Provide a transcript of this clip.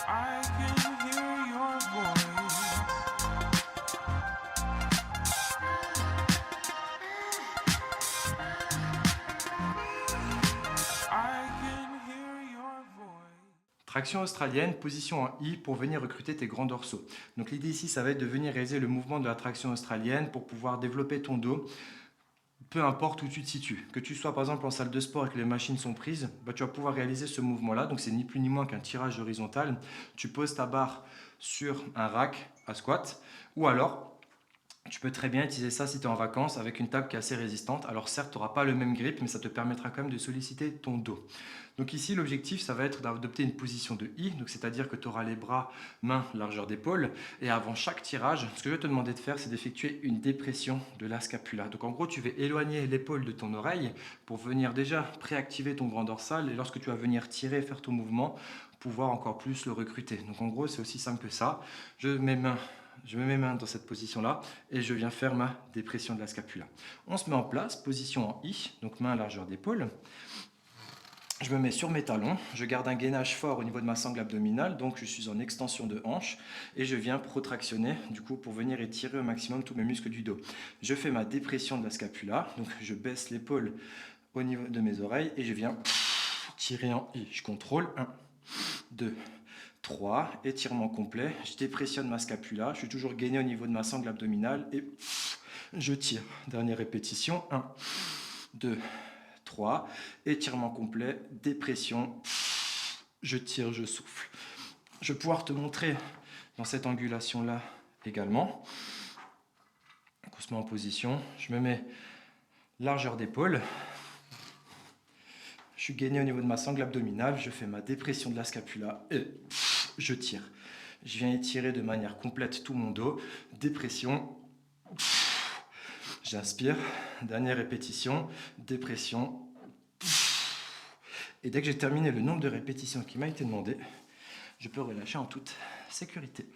I can hear your voice. I can hear your voice. Traction australienne, position en I pour venir recruter tes grands dorsaux. Donc l'idée ici, ça va être de venir réaliser le mouvement de la traction australienne pour pouvoir développer ton dos, peu importe où tu te situes. Que tu sois par exemple en salle de sport et que les machines sont prises, tu vas pouvoir réaliser ce mouvement-là. Donc c'est ni plus ni moins qu'un tirage horizontal. Tu poses ta barre sur un rack à squat ou alors tu peux très bien utiliser ça si tu es en vacances avec une table qui est assez résistante. Alors certes, tu n'auras pas le même grip, mais ça te permettra quand même de solliciter ton dos. Donc ici, l'objectif, ça va être d'adopter une position de I, donc c'est-à-dire que tu auras les bras, mains, largeur d'épaule. Et avant chaque tirage, ce que je vais te demander de faire, c'est d'effectuer une dépression de la scapula. Donc en gros, tu vas éloigner l'épaule de ton oreille pour venir déjà préactiver ton grand dorsal. Et lorsque tu vas venir tirer, faire ton mouvement, pouvoir encore plus le recruter. Donc en gros, c'est aussi simple que ça. Je mets mes mains dans cette position-là et je viens faire ma dépression de la scapula. On se met en place, position en I, donc main à largeur d'épaule. Je me mets sur mes talons, je garde un gainage fort au niveau de ma sangle abdominale, donc je suis en extension de hanche et je viens protractionner du coup pour venir étirer au maximum tous mes muscles du dos. Je fais ma dépression de la scapula, donc je baisse l'épaule au niveau de mes oreilles et je viens tirer en I. Je contrôle 1, 2, 3, étirement complet, je dépressionne ma scapula, je suis toujours gainé au niveau de ma sangle abdominale et je tire. Dernière répétition, 1, 2, 3, étirement complet, dépression, je tire, je souffle. Je vais pouvoir te montrer dans cette angulation-là également. Donc on se met en position, je me mets largeur d'épaule, je suis gainé au niveau de ma sangle abdominale, je fais ma dépression de la scapula et je tire. Je viens étirer de manière complète tout mon dos, dépression, j'inspire, dernière répétition, dépression. Et dès que j'ai terminé le nombre de répétitions qui m'a été demandé, je peux relâcher en toute sécurité.